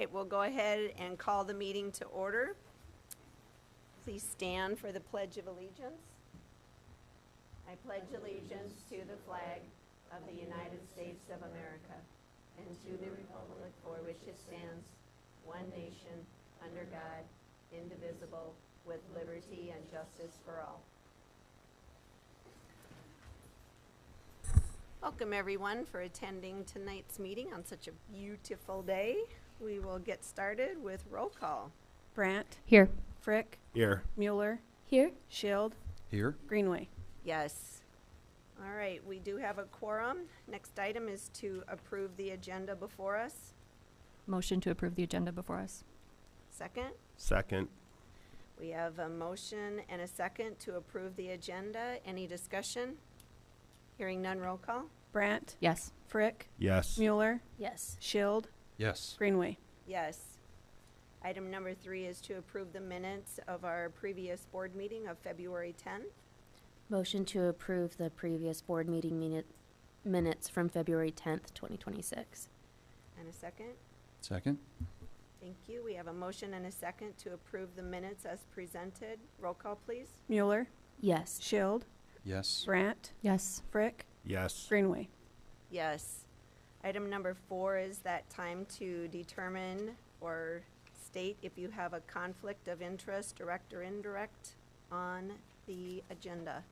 right, we'll go ahead and call the meeting to order. Please stand for the Pledge of Allegiance. I pledge allegiance to the flag of the United States of America and to the republic for which it stands, one nation, under God, indivisible, with liberty and justice for all. Welcome everyone for attending tonight's meeting on such a beautiful day. We will get started with roll call. Brandt. Here. Frick. Here. Mueller. Here. Shield. Here. Greenway. Yes. All right, we do have a quorum. Next item is to approve the agenda before us. Motion to approve the agenda before us. Second, Second. we have a motion and a second to approve the agenda. Any discussion? Hearing none, roll call. Brandt. Yes. Frick. Yes. Mueller. Yes. Shield. Yes. Greenway. Yes. Item number 3 is to approve the minutes of our previous board meeting of February 10th. Motion to approve the previous board meeting minutes from February 10th, 2026. And a second. Second. Thank you. We have a motion and a second to approve the minutes as presented. Roll call, please. Mueller. Yes. Shield. Yes. Brandt. Yes. Frick. Yes. Greenway. Yes. Item number 4 is that time to determine or state if you have a conflict of interest, direct or indirect, on the agenda.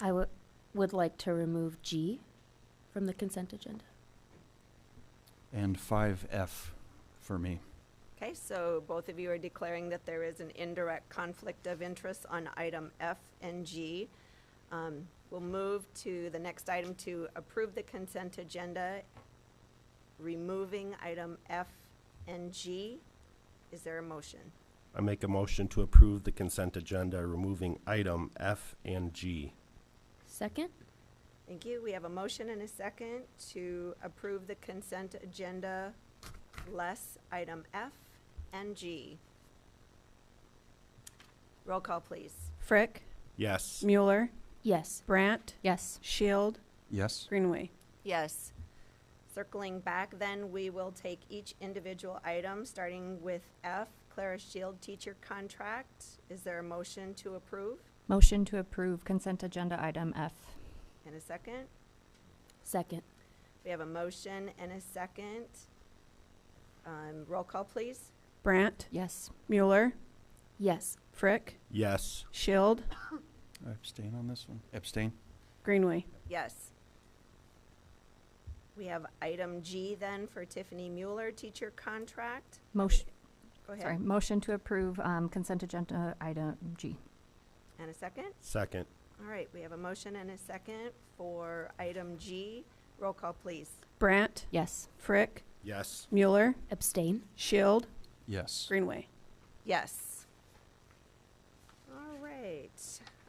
I would like to remove G from the consent agenda. And 5F for me. Okay, so both of you are declaring that there is an indirect conflict of interest on item F and G. We'll move to the next item to approve the consent agenda, removing item F and G. Is there a motion? I make a motion to approve the consent agenda, removing item F and G. Second? Thank you. We have a motion and a second to approve the consent agenda less item F and G. Roll call, please. Frick. Yes. Mueller. Yes. Brandt. Yes. Shield. Yes. Greenway. Yes. Circling back then, we will take each individual item, starting with F, Clara Shield teacher contract. Is there a motion to approve? Motion to approve consent agenda item F. And a second? Second? We have a motion and a second. Roll call, please. Brandt. Yes. Mueller. Yes. Frick. Yes. Shield. I abstain on this one. Abstain. Greenway. Yes. We have item G then for Tiffany Mueller teacher contract. Motion. Go ahead. Sorry. Motion to approve consent agenda item G. And a second? Second. All right, we have a motion and a second for item G. Roll call, please. Brandt. Yes. Frick. Yes. Mueller. Abstain? Shield. Yes. Greenway. Yes. All right.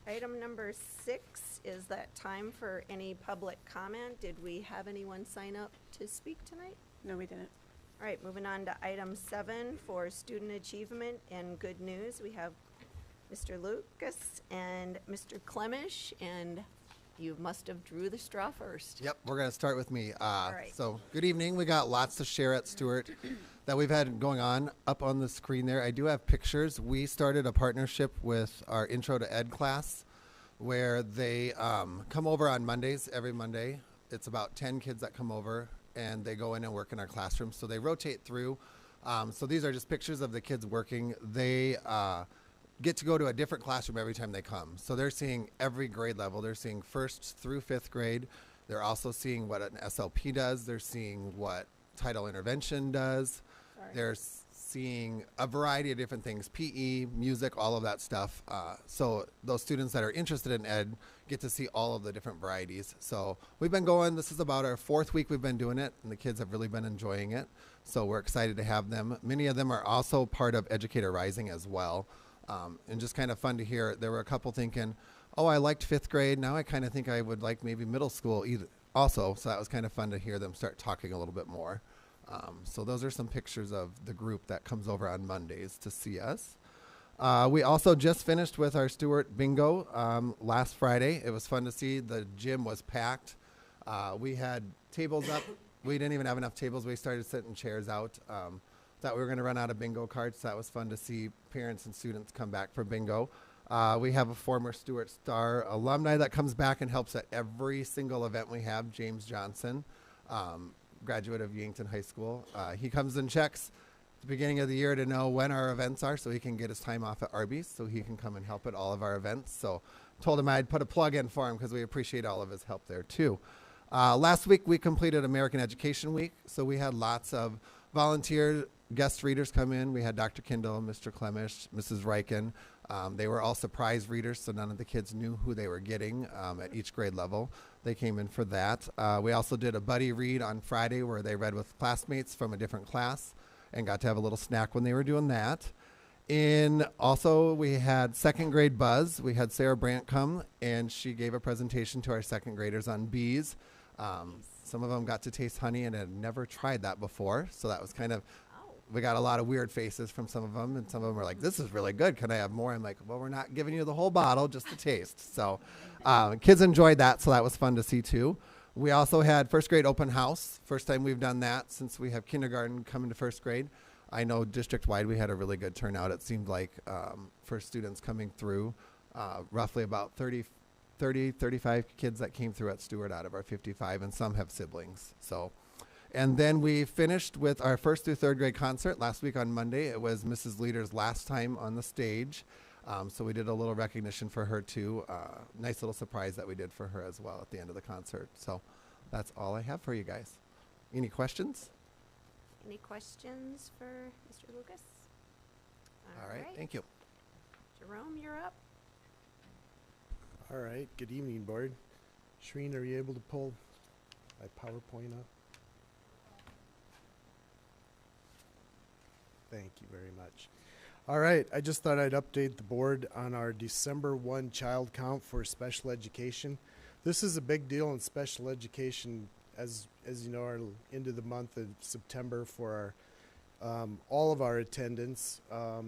Item number 6 is that time for any public comment. Did we have anyone sign up to speak tonight? No, we didn't. All right, moving on to item 7 for student achievement and good news. We have Mr. Lucas and Mr. Clemish, and you must have drew the straw first. Yep, we're going to start with me. right. So, good evening. We got lots to share at Stewart that we've had going on up on the screen there. I do have pictures. We started a partnership with our Intro to Ed class where they come over on Mondays, every Monday. It's about 10 kids that come over, and they go in and work in our classroom. So they rotate through. So these are just pictures of the kids working. They get to go to a different classroom every time they come. So they're seeing every grade level. They're seeing 1st through 5th grade. They're also seeing what an SLP does. They're seeing what title intervention does. Sorry. They're seeing a variety of different things, PE, music, all of that stuff. So those students that are interested in ed get to see all of the different varieties. So we've been going, this is about our 4th week we've been doing it, and the kids have really been enjoying it. So we're excited to have them. Many of them are also part of Educator Rising as well. And just kind of fun to hear. There were a couple thinking, oh, I liked 5th grade. Now I kind of think I would like maybe middle school also. So that was kind of fun to hear them start talking a little bit more. So those are some pictures of the group that comes over on Mondays to see us. We also just finished with our Stewart Bingo last Friday. It was fun to see. The gym was packed. We had tables up. We didn't even have enough tables. We started setting chairs out. thought we were going to run out of bingo cards. That was fun to see parents and students come back for bingo. We have a former Stuart Star alumni that comes back and helps at every single event we have, James Johnson, graduate of Yankton High School. He comes and checks at the beginning of the year to know when our events are so he can get his time off at Arby's so he can come and help at all of our events. So told him I'd put a plug in for him because we appreciate all of his help there too. Last week we completed American Education Week, so we had lots of volunteer guest readers come in. We had Dr. Kindle, Mr. Clemish, Mrs. Riken. They were all surprise readers, so none of the kids knew who they were getting at each grade level. They came in for that. We also did a buddy read on Friday where they read with classmates from a different class and got to have a little snack when they were doing that. Also, we had second grade buzz. We had Sarah Brandt come, and she gave a presentation to our second graders on bees. Some of them got to taste honey and had never tried that before, so that was kind of, we got a lot of weird faces from some of them, and some of them were like, this is really good. Can I have more? I'm like, well, we're not giving you the whole bottle, just a taste. So kids enjoyed that, so that was fun to see too. We also had first grade open house. First time we've done that since we have kindergarten coming to first grade. I know district-wide we had a really good turnout. It seemed like for students coming through, roughly about 35 kids that came through at Stewart out of our 55, and some have siblings. So, and then we finished with our first through third grade concert last week on Monday. It was Mrs. Leader's last time on the stage. So we did a little recognition for her too. Nice little surprise that we did for her as well at the end of the concert. So that's all I have for you guys. Any questions? Any questions for Mr. Lucas? All right, thank you. Jerome, you're up. All right, good evening, board. Shreen, are you able to pull my PowerPoint up? Thank you very much. All right, I just thought I'd update the board on our December 1 child count for special education. This is a big deal in special education, as you know, our into the month of September for our all of our attendance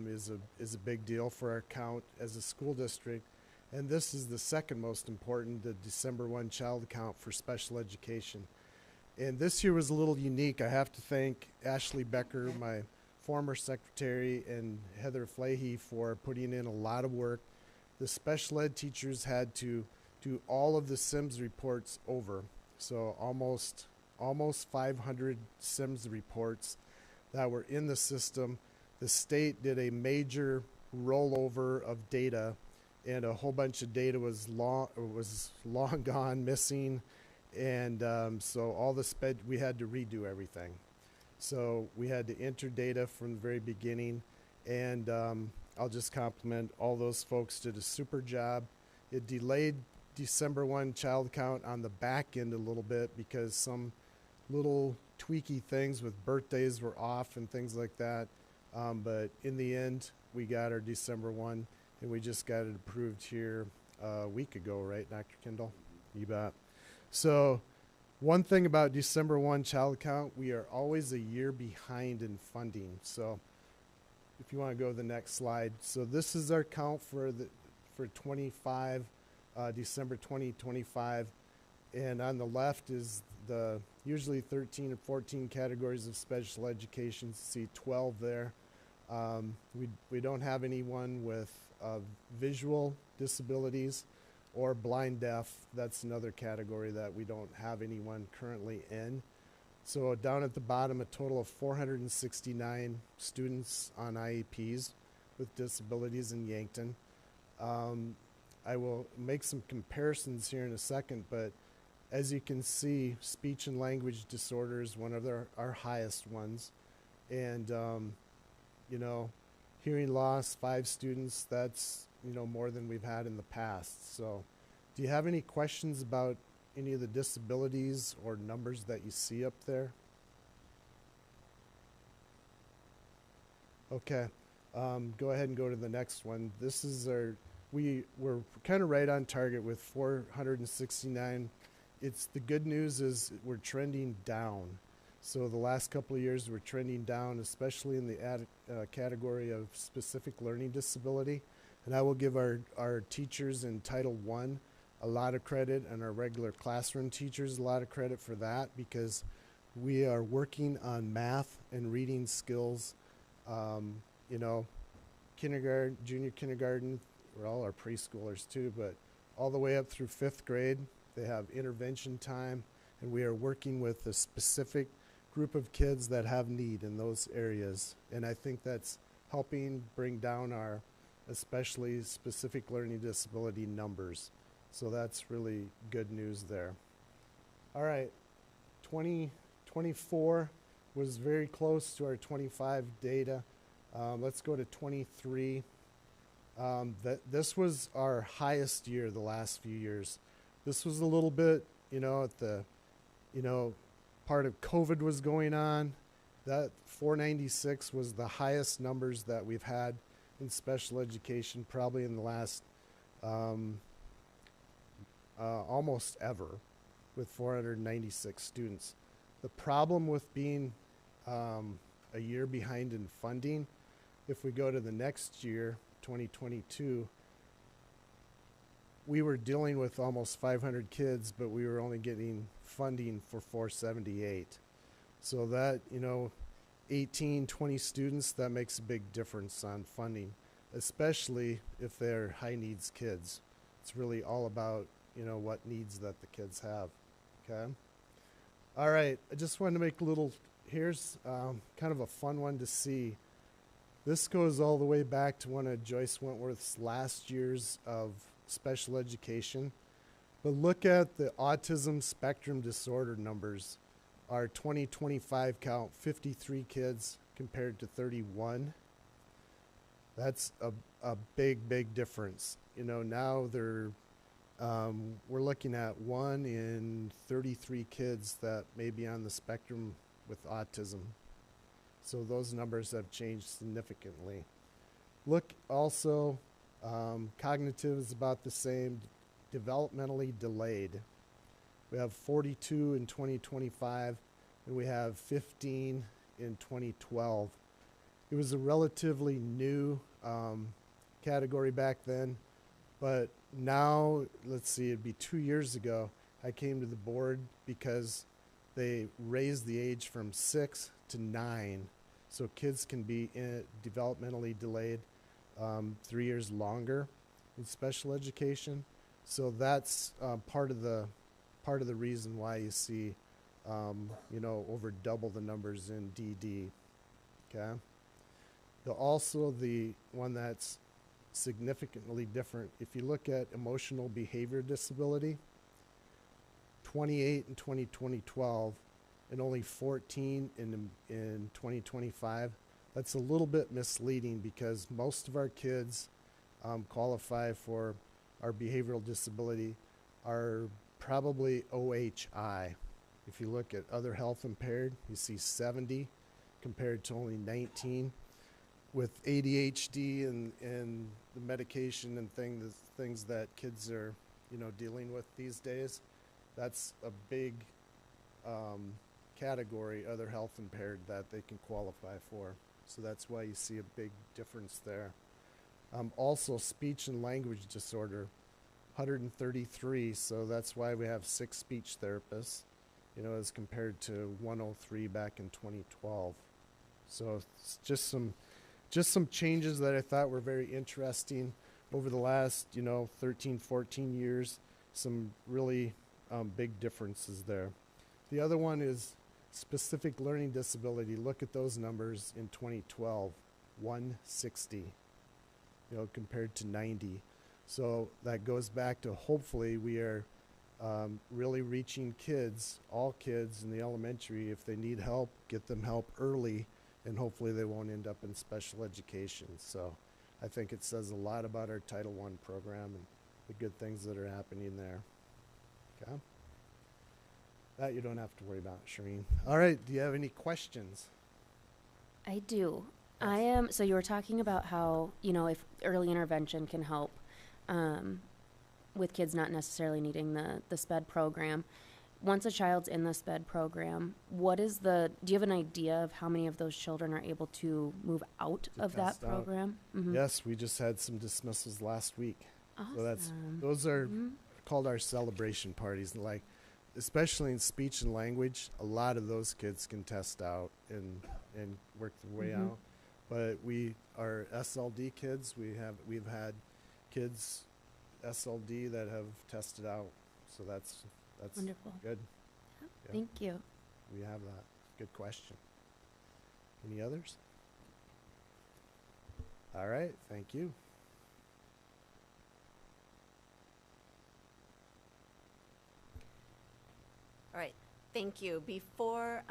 is a big deal for our count as a school district. And this is the second most important, the December 1 child count for special education. And this year was a little unique. I have to thank Ashley Becker, my former secretary, and Heather Flahy for putting in a lot of work. The special ed teachers had to do all of the SIMS reports over. So almost 500 SIMS reports that were in the system. The state did a major rollover of data, and a whole bunch of data was long gone, missing, and so all the we had to redo everything. So we had to enter data from the very beginning, and I'll just compliment all those folks did a super job. It delayed December 1 child count on the back end a little bit because some little tweaky things with birthdays were off and things like that. But in the end, we got our December 1, and we just got it approved here a week ago, right, Dr. Kindle? You bet. So one thing about December 1 child count, we are always a year behind in funding. So if you want to go to the next slide. So this is our count for 25, December 2025. And on the left is the usually 13 and 14 categories of special education. You see 12 there. We don't have anyone with visual disabilities or blind deaf. That's another category that we don't have anyone currently in. So down at the bottom, a total of 469 students on IEPs with disabilities in Yankton. I will make some comparisons here in a second, but as you can see, speech and language disorder is one of our highest ones. And, you know, hearing loss, 5 students, that's, you know, more than we've had in the past. So do you have any questions about any of the disabilities or numbers that you see up there? Okay, go ahead and go to the next one. This is we're kind of right on target with 469. The good news is we're trending down. So the last couple of years we're trending down, especially in the category of specific learning disability. And I will give our teachers in Title I a lot of credit, and our regular classroom teachers a lot of credit for that, because we are working on math and reading skills You know, kindergarten, junior kindergarten, or all our preschoolers too, but all the way up through 5th grade, they have intervention time, and we are working with a specific group of kids that have need in those areas. And I think that's helping bring down our especially specific learning disability numbers. So that's really good news there. All right, 2024 was very close to our 25 data. Let's go to 23. This was our highest year the last few years. This was a little bit, at the, part of COVID was going on. That 496 was the highest numbers that we've had in special education probably in the last almost ever, with 496 students. The problem with being a year behind in funding, if we go to the next year, 2022, we were dealing with almost 500 kids, but we were only getting funding for 478. So that, 18, 20 students, that makes a big difference on funding, especially if they're high needs kids. It's really all about, what needs that the kids have, okay? All right, I just wanted to make a little, here's kind of a fun one to see. This goes all the way back to one of Joyce Wentworth's last years of special education. But look at the autism spectrum disorder numbers. Our 2025 count, 53 kids compared to 31. That's a big, big difference. Now we're looking at 1 in 33 kids that may be on the spectrum with autism. So those numbers have changed significantly. Look also, cognitive is about the same, developmentally delayed. We have 42 in 2025, and we have 15 in 2012. It was a relatively new category back then, but now, let's see, it'd be 2 years ago, I came to the board because they raised the age from 6 to 9, so kids can be developmentally delayed 3 years longer in special education. So that's part of the reason why you see, over double the numbers in DD. Okay. Also the one that's significantly different, if you look at emotional behavior disability, 28 in 2012 and only 14 in 2025. That's a little bit misleading because most of our kids qualify for our behavioral disability are probably OHI. If you look at other health impaired, you see 70 compared to only 19. With ADHD and the medication and things that kids are, dealing with these days, that's a big category, other health impaired, that they can qualify for. So that's why you see a big difference there. Also, speech and language disorder, 133. So that's why we have 6 speech therapists, as compared to 103 back in 2012. So it's just some changes that I thought were very interesting over the last, 13, 14 years. Some really big differences there. The other one is specific learning disability. Look at those numbers in 2012, 160, compared to 90. So that goes back to, hopefully we are really reaching kids, all kids in the elementary. If they need help, get them help early, and hopefully they won't end up in special education. So I think it says a lot about our Title I program and the good things that are happening there. Okay? That you don't have to worry about, Shireen. All right, do you have any questions? I do. Yes. So you were talking about how, if early intervention can help with kids not necessarily needing the SPED program. Once a child's in the SPED program, do you have an idea of how many of those children are able to move out of that test out. program? Mm-hmm. Yes, we just had some dismissals last week. Awesome. So those are called our celebration parties. Like, especially in speech and language, a lot of those kids can test out and work their way out. But our SLD kids, we've had kids SLD that have tested out, so that's Wonderful. good. Yeah. Thank you. We have that. Good question. Any others? All right, thank you. All right, thank you. Before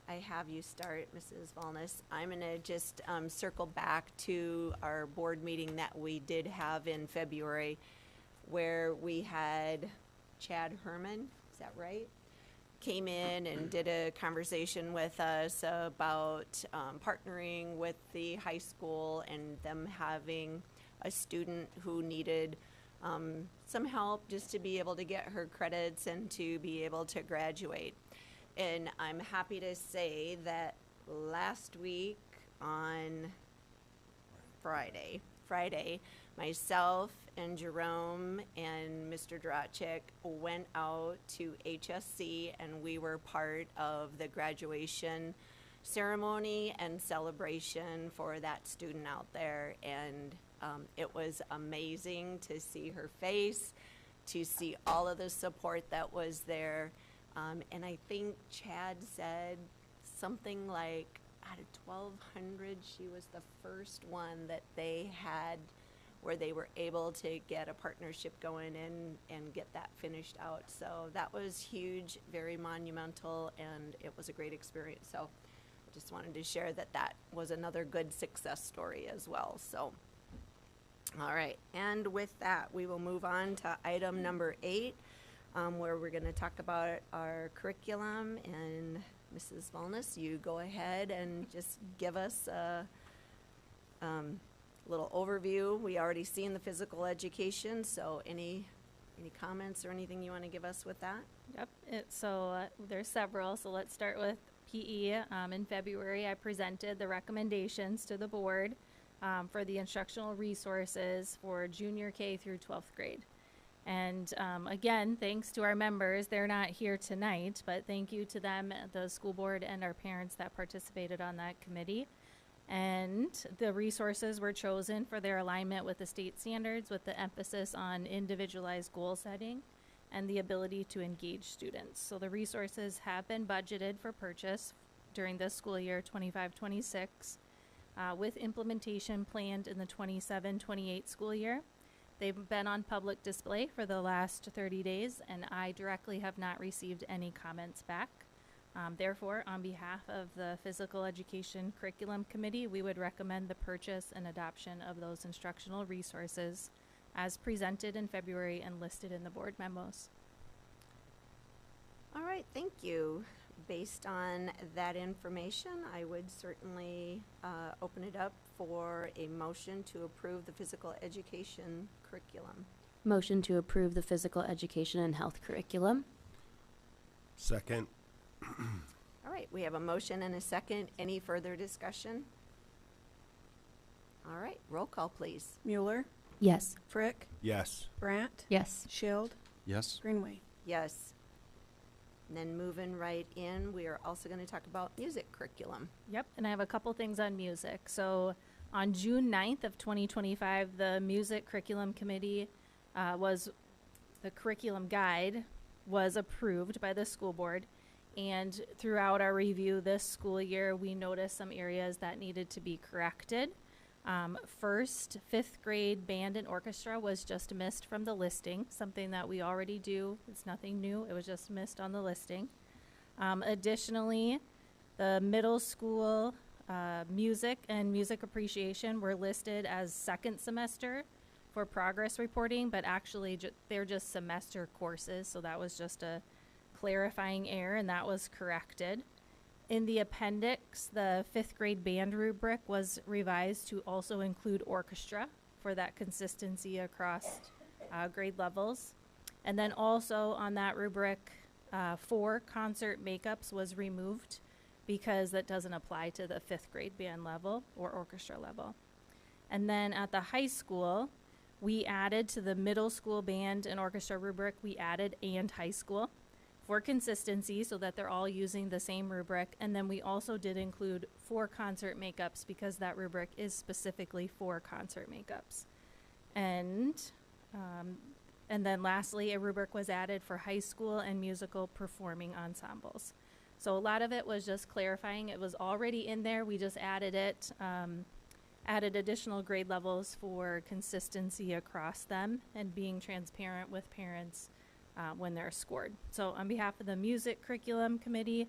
I have you start, Mrs. Valnes, I'm going to just circle back to our board meeting that we did have in February, where we had Chad Herman, is that right? Came in and did a conversation with us about partnering with the high school and them having a student who needed some help just to be able to get her credits and to be able to graduate. And I'm happy to say that last week on Friday, myself and Jerome and Mr. Drachik went out to HSC, and we were part of the graduation ceremony and celebration for that student out there. And it was amazing to see her face, to see all of the support that was there. And I think Chad said something like out of 1,200, she was the first one that they had where they were able to get a partnership going and get that finished out. So that was huge, very monumental, and it was a great experience. So I just wanted to share that that was another good success story as well. So, all right, and with that, we will move on to item number 8, where we're going to talk about our curriculum. And Mrs. Valnes, you go ahead and just give us a little overview. We already seen the physical education, so any comments or anything you want to give us with that? Yep. There's several. So let's start with PE. In February, I presented the recommendations to the board for the instructional resources for junior K through 12th grade. And again, thanks to our members. They're not here tonight, but thank you to them, the school board, and our parents that participated on that committee. And the resources were chosen for their alignment with the state standards, with the emphasis on individualized goal setting and the ability to engage students. So the resources have been budgeted for purchase during this school year 25-26, with implementation planned in the 27-28 school year. They've been on public display for the last 30 days, and I directly have not received any comments back. Therefore, on behalf of the Physical Education Curriculum Committee, we would recommend the purchase and adoption of those instructional resources as presented in February and listed in the board memos. All right, thank you. Based on that information, I would certainly open it up for a motion to approve the physical education curriculum. Motion to approve the physical education and health curriculum. Second. All right, we have a motion and a second. Any further discussion? All right, roll call, please. Mueller, Yes. Frick, Yes. Brandt, Yes. Schild, Yes. Greenway. Yes. And then moving right in, we are also going to talk about music curriculum. Yep, and I have a couple things on music. So on June 9th of 2025, the Music Curriculum Committee the curriculum guide was approved by the school board. And throughout our review this school year, we noticed some areas that needed to be corrected. First, 5th grade band and orchestra was just missed from the listing, something that we already do. It's nothing new. It was just missed on the listing. Additionally, the middle school music and music appreciation were listed as second semester for progress reporting, but actually they're just semester courses, so that was just a clarifying error, and that was corrected. In the appendix, the 5th grade band rubric was revised to also include orchestra for that consistency across grade levels. And then also on that rubric, 4 concert makeups was removed because that doesn't apply to the 5th grade band level or orchestra level. And then at the high school, we added to the middle school band and orchestra rubric, we added "and high school" for consistency so that they're all using the same rubric. And then we also did include 4 concert makeups because that rubric is specifically for concert makeups. And then lastly, a rubric was added for high school and musical performing ensembles. So a lot of it was just clarifying. It was already in there. We just added it, added additional grade levels for consistency across them and being transparent with parents when they're scored. So on behalf of the Music Curriculum Committee,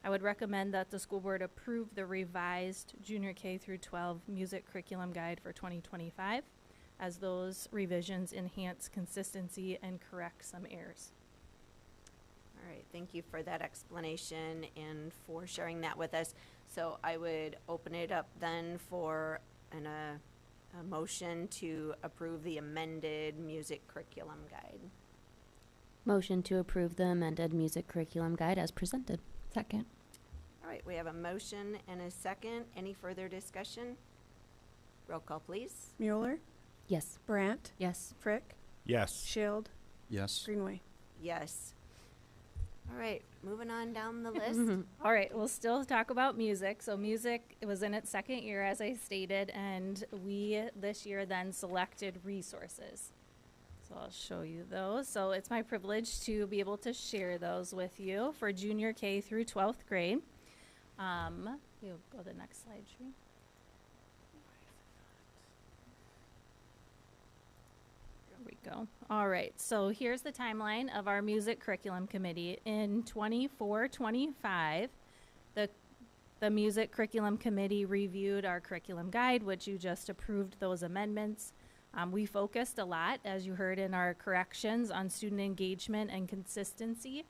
I would recommend that the school board approve the revised junior K through 12 music curriculum guide for 2025, as those revisions enhance consistency and correct some errors. All right, thank you for that explanation and for sharing that with us. So I would open it up then for a motion to approve the amended music curriculum guide. Motion to approve the amended music curriculum guide as presented. Second. All right, we have a motion and a second. Any further discussion? Roll call, please. Mueller, Yes. Brandt, Yes. Frick, Yes. Shield, Yes. Greenway. Yes. All right, moving on down the list. All right, we'll still talk about music. So music, it was in its second year, as I stated, and we this year then selected resources. So I'll show you those. So it's my privilege to be able to share those with you for junior K through 12th grade. You'll go to the next slide, Sheree. There we go. All right, so here's the timeline of our music curriculum committee. In 24-25, the music curriculum committee reviewed our curriculum guide, which you just approved those amendments. We focused a lot, as you heard in our corrections, on student engagement and consistency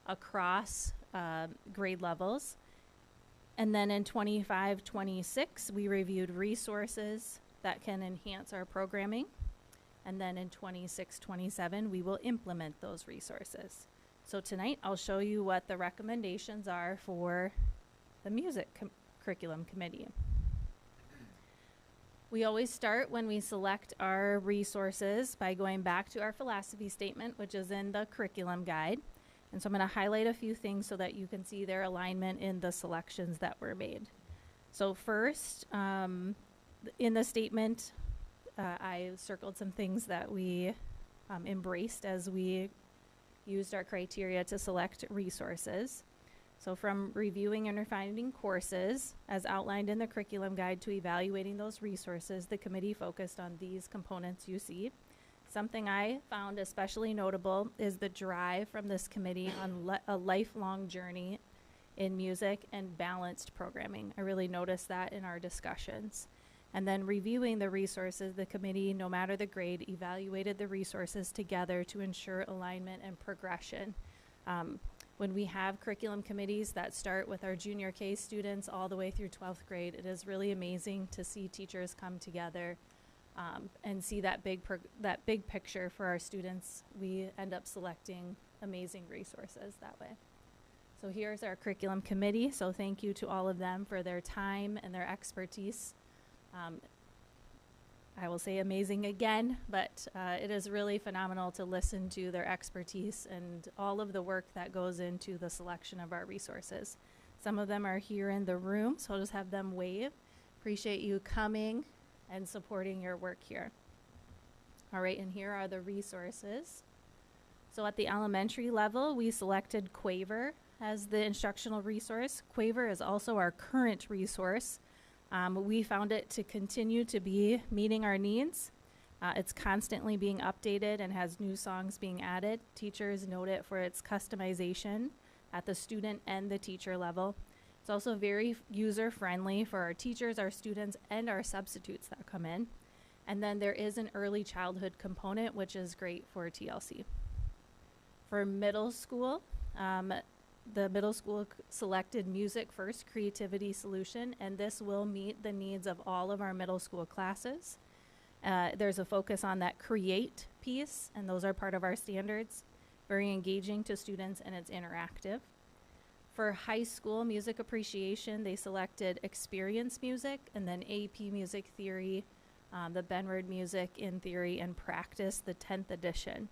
across grade levels. And then in 25-26, we reviewed resources that can enhance our programming. And then in 26-27, we will implement those resources. So tonight, I'll show you what the recommendations are for the music curriculum committee. We always start when we select our resources by going back to our philosophy statement, which is in the curriculum guide. And so I'm going to highlight a few things so that you can see their alignment in the selections that were made. So first, in the statement, I circled some things that we embraced as we used our criteria to select resources. So from reviewing and refining courses, as outlined in the curriculum guide, to evaluating those resources, the committee focused on these components you see. Something I found especially notable is the drive from this committee on a lifelong journey in music and balanced programming. I really noticed that in our discussions. And then reviewing the resources, the committee, no matter the grade, evaluated the resources together to ensure alignment and progression. When we have curriculum committees that start with our junior K students all the way through 12th grade, it is really amazing to see teachers come together and see that big picture for our students. We end up selecting amazing resources that way. So here's our curriculum committee. So thank you to all of them for their time and their expertise. I will say amazing again, but it is really phenomenal to listen to their expertise and all of the work that goes into the selection of our resources. Some of them are here in the room, so I'll just have them wave. Appreciate you coming and supporting your work here. All right, and here are the resources. So at the elementary level, we selected Quaver as the instructional resource. Quaver is also our current resource. We found it to continue to be meeting our needs. It's constantly being updated and has new songs being added. Teachers note it for its customization at the student and the teacher level. It's also very user-friendly for our teachers, our students, and our substitutes that come in. And then there is an early childhood component, which is great for TLC. For middle school, the middle school selected Music First Creativity Solution, and this will meet the needs of all of our middle school classes. There's a focus on that create piece, and those are part of our standards. Very engaging to students, and it's interactive. For high school music appreciation, they selected Experience Music, and then AP Music Theory, the Benward Music in Theory and Practice, the 10th edition.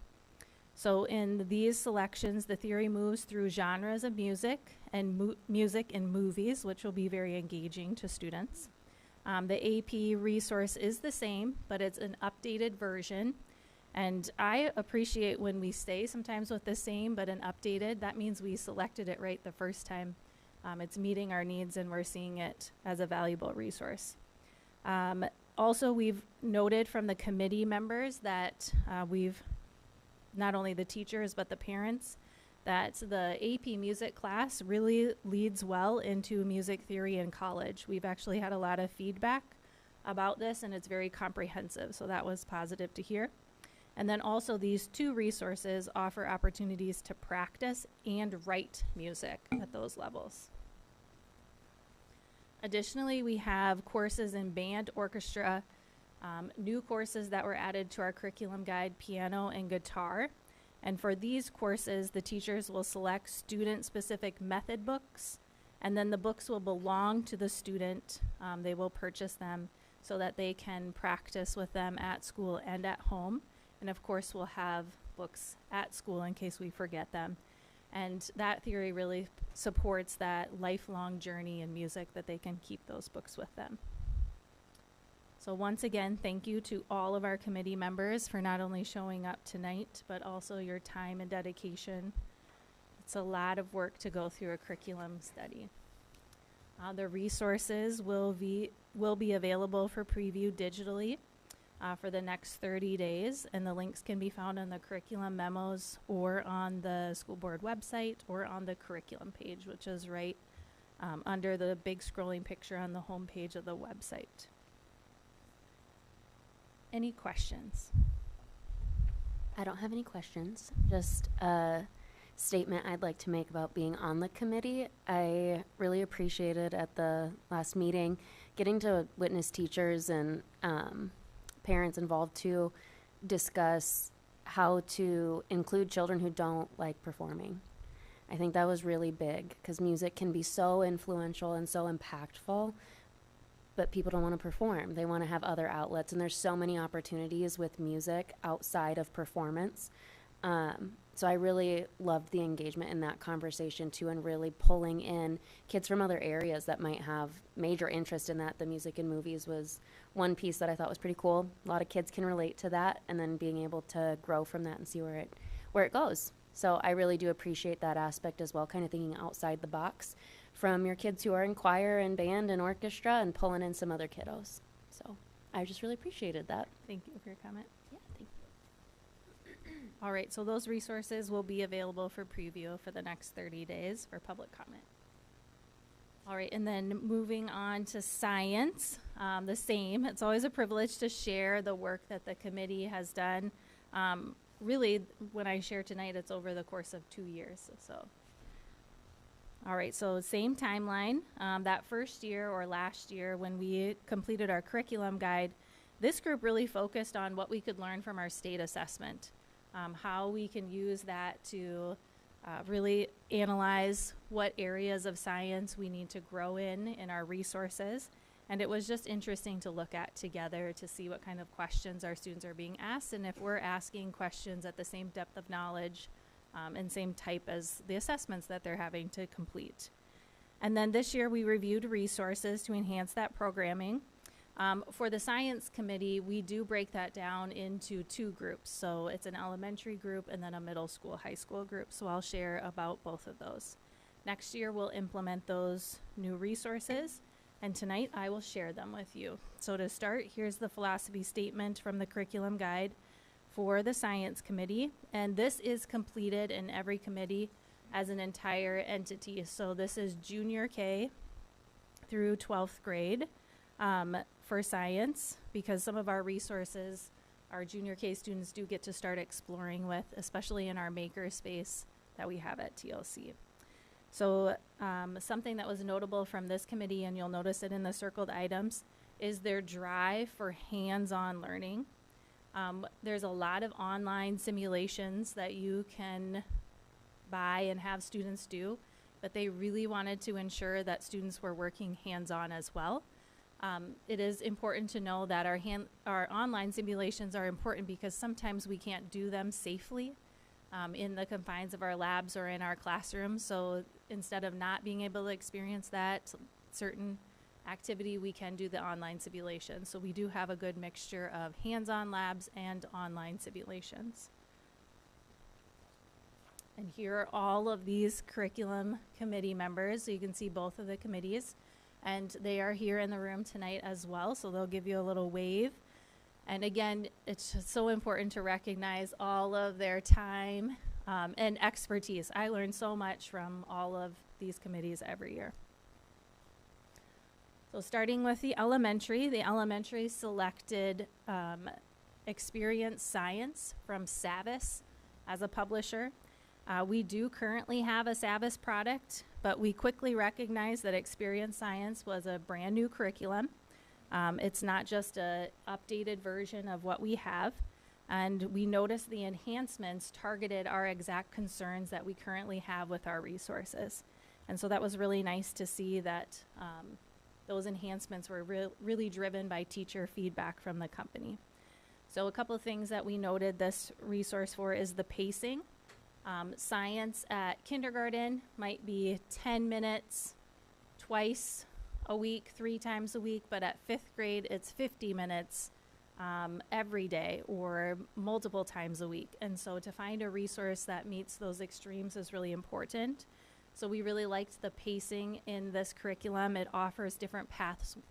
So in these selections, the theory moves through genres of music and music in movies, which will be very engaging to students. The AP resource is the same, but it's an updated version. And I appreciate when we stay sometimes with the same, but an updated. That means we selected it right the first time. It's meeting our needs, and we're seeing it as a valuable resource. Also, we've noted from the committee members that we've, not only the teachers, but the parents, that the AP music class really leads well into music theory in college. We've actually had a lot of feedback about this, and it's very comprehensive, so that was positive to hear. And then also these two resources offer opportunities to practice and write music at those levels. Additionally, we have courses in band, orchestra, new courses that were added to our curriculum guide, piano and guitar. And for these courses, the teachers will select student-specific method books, and then the books will belong to the student. They will purchase them so that they can practice with them at school and at home. And of course, we'll have books at school in case we forget them. And that theory really supports that lifelong journey in music, that they can keep those books with them. So once again, thank you to all of our committee members for not only showing up tonight, but also your time and dedication. It's a lot of work to go through a curriculum study. The resources will be available for preview digitally for the next 30 days, and the links can be found in the curriculum memos or on the school board website or on the curriculum page, which is right under the big scrolling picture on the home page of the website. Any questions? I don't have any questions. Just a statement I'd like to make about being on the committee. I really appreciated at the last meeting getting to witness teachers and parents involved to discuss how to include children who don't like performing. I think that was really big because music can be so influential and so impactful, but people don't want to perform. They want to have other outlets, and there's so many opportunities with music outside of performance. So I really loved the engagement in that conversation too, and really pulling in kids from other areas that might have major interest in that. The music and movies was one piece that I thought was pretty cool. A lot of kids can relate to that, and then being able to grow from that and see where it goes. So I really do appreciate that aspect as well, kind of thinking outside the box from your kids who are in choir and band and orchestra and pulling in some other kiddos. So I just really appreciated that. Thank you for your comment. Yeah, thank you. All right, so those resources will be available for preview for the next 30 days for public comment. All right, and then moving on to science, the same. It's always a privilege to share the work that the committee has done. Really, when I share tonight, it's over the course of 2 years. So, all right, so same timeline. That first year or last year when we completed our curriculum guide, this group really focused on what we could learn from our state assessment, how we can use that to really analyze what areas of science we need to grow in our resources. And it was just interesting to look at together to see what kind of questions our students are being asked, and if we're asking questions at the same depth of knowledge and same type as the assessments that they're having to complete. And then this year we reviewed resources to enhance that programming. For the science committee, we do break that down into 2 groups. So it's an elementary group and then a middle school, high school group. So I'll share about both of those. Next year, we'll implement those new resources. And tonight, I will share them with you. So to start, here's the philosophy statement from the curriculum guide for the science committee. And this is completed in every committee as an entire entity. So this is junior K through 12th grade for science, because some of our resources our junior K students do get to start exploring with, especially in our maker space that we have at TLC. So something that was notable from this committee, and you'll notice it in the circled items, is their drive for hands-on learning. There's a lot of online simulations that you can buy and have students do, but they really wanted to ensure that students were working hands-on as well. It is important to know that our online simulations are important because sometimes we can't do them safely. in the confines of our labs or in our classrooms. So instead of not being able to experience that certain activity, we can do the online simulation. So we do have a good mixture of hands-on labs and online simulations. And here are all of these curriculum committee members. So you can see both of the committees. And they are here in the room tonight as well, so they'll give you a little wave. And again, it's just so important to recognize all of their time and expertise. I learn so much from all of these committees every year. So starting with the elementary selected Experience Science from Savvis as a publisher. We do currently have a Savvis product, but we quickly recognized that Experience Science was a brand new curriculum. It's not just an updated version of what we have. And we noticed the enhancements targeted our exact concerns that we currently have with our resources. And so that was really nice to see that those enhancements were really driven by teacher feedback from the company. So a couple of things that we noted this resource for is the pacing. Science at kindergarten might be 10 minutes twice a week, 3 times a week, but at 5th grade, it's 50 minutes every day or multiple times a week. And so to find a resource that meets those extremes is really important. So we really liked the pacing in this curriculum. It offers different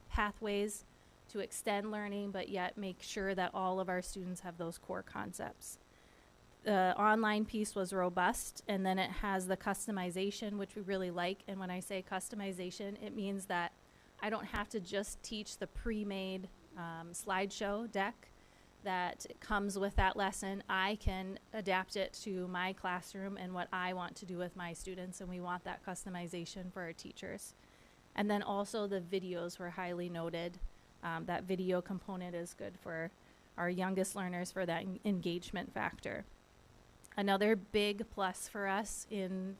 pathways to extend learning, but yet make sure that all of our students have those core concepts. The online piece was robust, and then it has the customization, which we really like. And when I say customization, it means that I don't have to just teach the pre-made slideshow deck that comes with that lesson. I can adapt it to my classroom and what I want to do with my students, and we want that customization for our teachers. And then also the videos were highly noted. That video component is good for our youngest learners for that engagement factor. Another big plus for us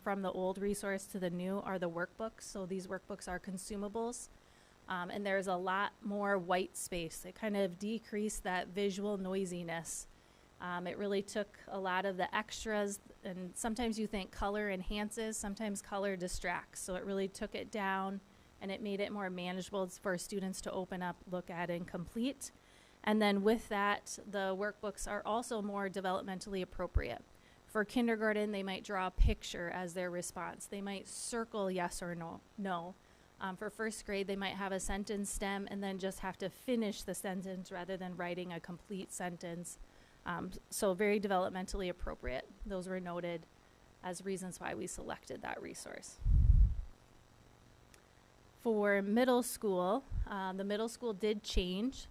from the old resource to the new are the workbooks. So these workbooks are consumables, and there's a lot more white space. It kind of decreased that visual noisiness. It really took a lot of the extras, and sometimes you think color enhances, sometimes color distracts. So it really took it down, and it made it more manageable for students to open up, look at, and complete. And then with that, the workbooks are also more developmentally appropriate. For kindergarten, they might draw a picture as their response. They might circle yes or no. For 1st grade, they might have a sentence stem and then just have to finish the sentence rather than writing a complete sentence. So very developmentally appropriate. Those were noted as reasons why we selected that resource. For middle school, the middle school did change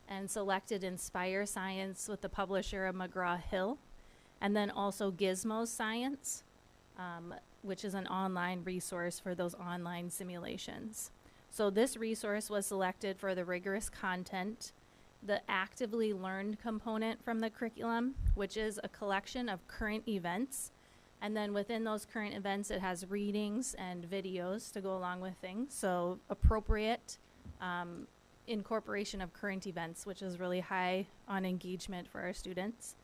and selected Inspire Science with the publisher of McGraw-Hill. And then also Gizmo Science, which is an online resource for those online simulations. So this resource was selected for the rigorous content, the actively learned component from the curriculum, which is a collection of current events. And then within those current events, it has readings and videos to go along with things. So appropriate incorporation of current events, which is really high on engagement for our students.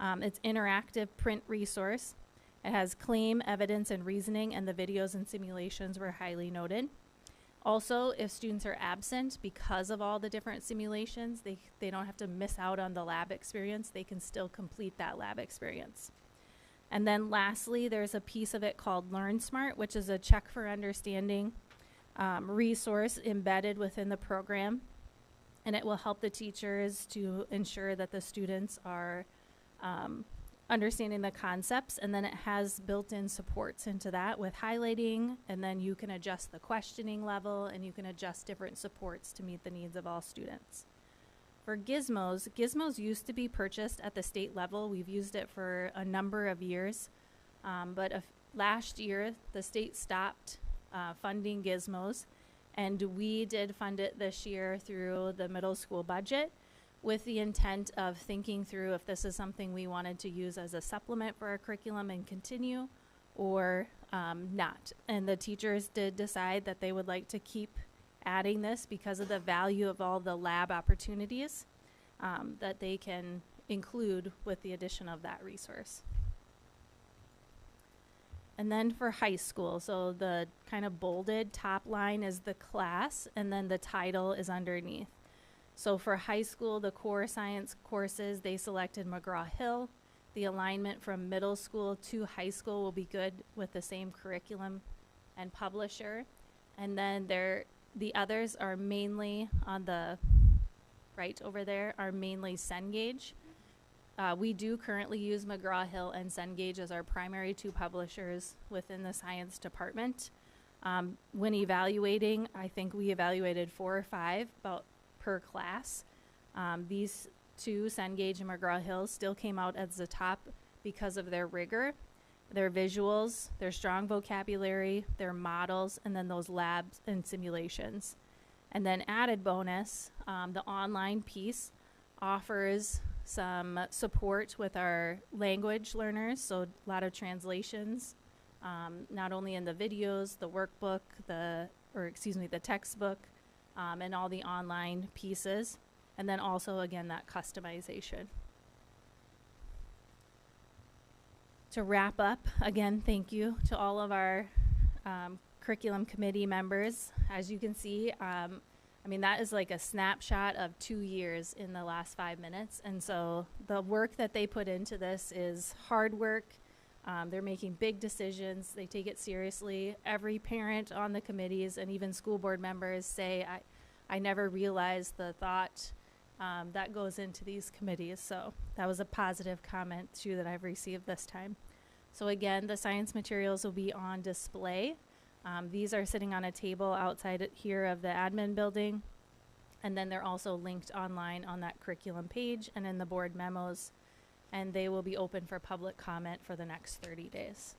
It's interactive print resource. It has claim, evidence, and reasoning, and the videos and simulations were highly noted. Also, if students are absent because of all the different simulations, they don't have to miss out on the lab experience. They can still complete that lab experience. And then lastly, there's a piece of it called Learn Smart, which is a check for understanding resource embedded within the program. And it will help the teachers to ensure that the students are understanding the concepts, and then it has built-in supports into that with highlighting, and then you can adjust the questioning level, and you can adjust different supports to meet the needs of all students. For Gizmos used to be purchased at the state level. We've used it for a number of years, but last year the state stopped funding Gizmos, and we did fund it this year through the middle school budget, with the intent of thinking through if this is something we wanted to use as a supplement for our curriculum and continue, or not. And the teachers did decide that they would like to keep adding this because of the value of all the lab opportunities that they can include with the addition of that resource. And then for high school, so the kind of bolded top line is the class, and then the title is underneath. So for high school, the core science courses, they selected McGraw-Hill. The alignment from middle school to high school will be good with the same curriculum and publisher. And then the others are mainly on the right over there, are mainly Cengage. We do currently use McGraw-Hill and Cengage as our primary two publishers within the science department. When evaluating, I think we evaluated 4 or 5 about per class. These two, Cengage and McGraw-Hill, still came out as the top because of their rigor, their visuals, their strong vocabulary, their models, and then those labs and simulations. And then added bonus, the online piece offers some support with our language learners, so a lot of translations, not only in the videos, the workbook, the textbook, and all the online pieces, and then also, again, that customization. To wrap up, again, thank you to all of our curriculum committee members. As you can see, I mean, that is like a snapshot of 2 years in the last 5 minutes. And so the work that they put into this is hard work. They're making big decisions. They take it seriously. Every parent on the committees and even school board members say, I never realized the thought that goes into these committees. So that was a positive comment too that I've received this time. So again, the science materials will be on display. These are sitting on a table outside here of the admin building, and then they're also linked online on that curriculum page and in the board memos, and they will be open for public comment for the next 30 days.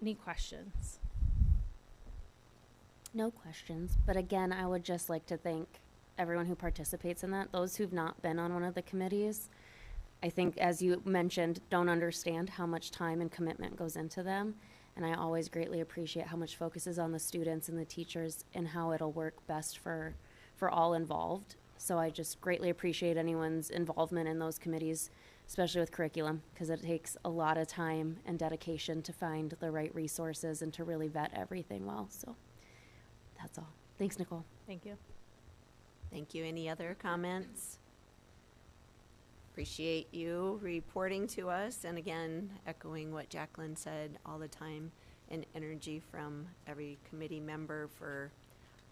Any questions? No questions, but again, I would just like to thank everyone who participates in that. Those who've not been on one of the committees, I think, as you mentioned, don't understand how much time and commitment goes into them. And I always greatly appreciate how much focus is on the students and the teachers and how it'll work best for all involved. So I just greatly appreciate anyone's involvement in those committees, especially with curriculum, because it takes a lot of time and dedication to find the right resources and to really vet everything well. So that's all. Thanks, Nicole. Thank you. Thank you. Any other comments? Appreciate you reporting to us, and again, echoing what Jacqueline said all the time, and energy from every committee member for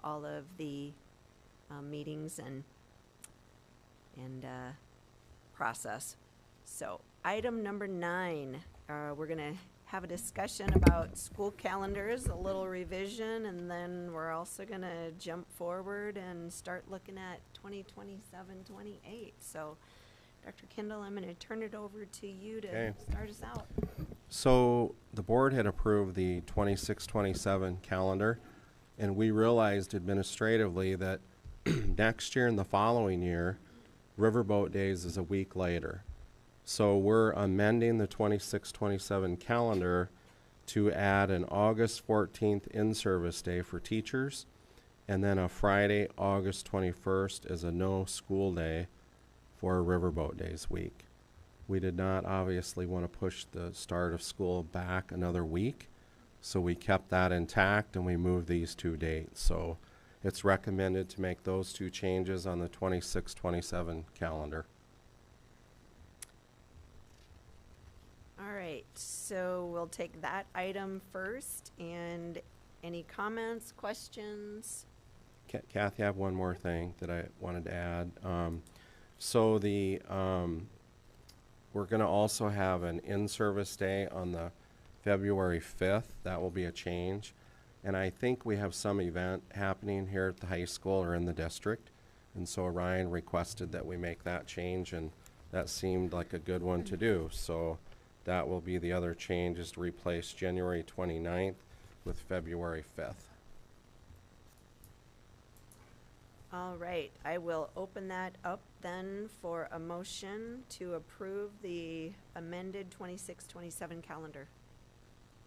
all of the meetings and process. So item number 9, we're gonna have a discussion about school calendars, a little revision, and then we're also gonna jump forward and start looking at 2027-28. So Dr. Kendall, I'm going to turn it over to you to Okay. start us out. So the board had approved the 26-27 calendar, and we realized administratively that next year and the following year, Riverboat Days is a week later. So we're amending the 26-27 calendar to add an August 14th in-service day for teachers, and then a Friday, August 21st as a no-school day for Riverboat Days week. We did not obviously want to push the start of school back another week, so we kept that intact and we moved these 2 dates. So it's recommended to make those 2 changes on the 26-27 calendar. All right, so we'll take that item first, and any comments, questions? Kathy, I have one more thing that I wanted to add. So the we're going to also have an in-service day on the February 5th. That will be a change. And I think we have some event happening here at the high school or in the district. And so Ryan requested that we make that change, and that seemed like a good one to do. So that will be the other change, is to replace January 29th with February 5th. All right, I will open that up then for a motion to approve the amended 26-27 calendar.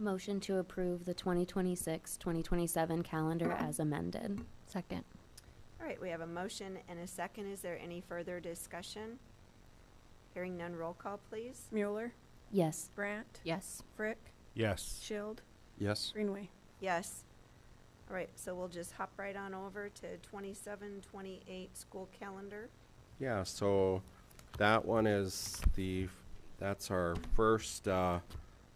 Motion to approve the 2026-2027 calendar as amended. Second. All right, we have a motion and a second. Is there any further discussion? Hearing none, roll call, please. Mueller, Yes. Brandt, Yes. Frick, Yes. Shield, Yes. Greenway. Yes. All right, so we'll just hop right on over to 27-28 school calendar. Yeah, so that one is that's our first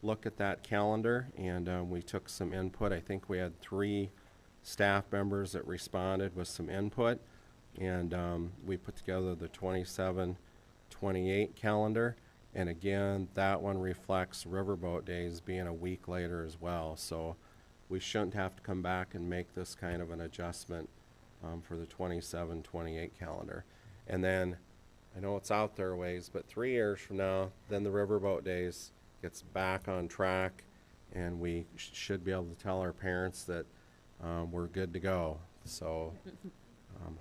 look at that calendar, and we took some input. I think we had 3 staff members that responded with some input, and we put together the 27-28 calendar. And again, that one reflects Riverboat Days being a week later as well. So we shouldn't have to come back and make this kind of an adjustment for the 27-28 calendar. And then, I know it's out there a ways, but 3 years from now, then the Riverboat Days gets back on track, and we should be able to tell our parents that we're good to go. So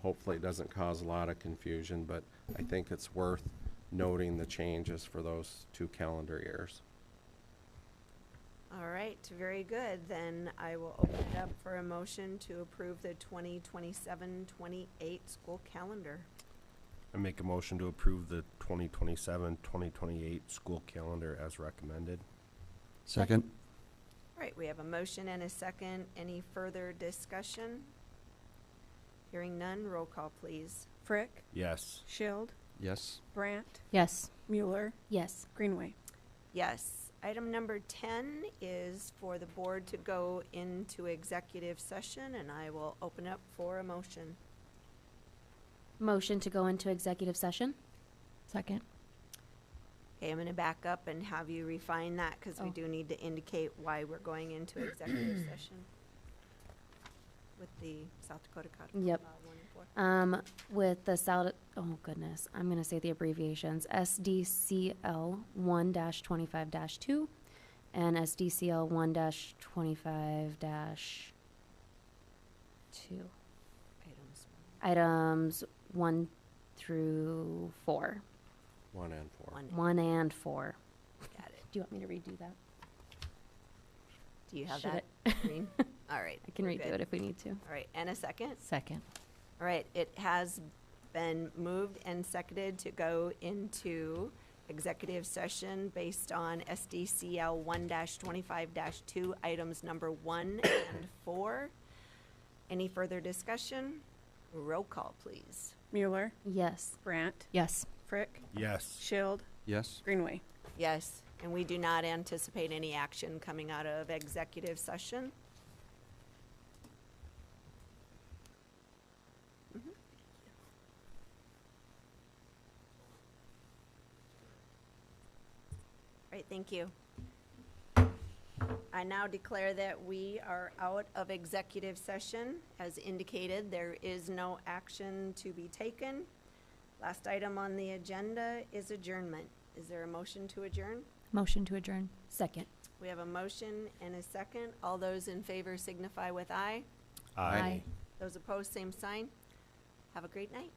hopefully it doesn't cause a lot of confusion, but I think it's worth noting the changes for those 2 calendar years. All right, very good. Then I will open it up for a motion to approve the 2027-28 school calendar. I make a motion to approve the 2027-2028 school calendar as recommended. Second. All right, we have a motion and a second. Any further discussion? Hearing none, roll call, please. Frick, Yes. Shield, Yes. Brandt, Yes. Mueller, Yes. Greenway. Yes. Item number 10 is for the board to go into executive session, and I will open up for a motion. Motion to go into executive session? Second. Okay, I'm going to back up and have you refine that because we Oh. do need to indicate why we're going into executive session with the South Dakota Codified Yep. Law 1 and 4. With the oh goodness, I'm gonna say the abbreviations, SDCL 1-25-2 and SDCL 1-25-2. Items. Items 1 through 4. 1 and 4. 1 and 4. Got it. Do you want me to redo that? Do you have Should that, Green? All right. I can we're redo good. it if we need to. All right, and a second? Second. All right, it has been moved and seconded to go into executive session based on SDCL 1-25-2, items number 1 and 4. Any further discussion? Roll call, please. Mueller, Yes. Brandt, Yes. Frick, Yes. Shield, Yes. Greenway. Yes, and we do not anticipate any action coming out of executive session. All right, thank you. I now declare that we are out of executive session. As indicated, there is no action to be taken. Last item on the agenda is adjournment. Is there a motion to adjourn? Motion to adjourn. Second. We have a motion and a second. All those in favor signify with aye. Aye. Those opposed, same sign. Have a great night.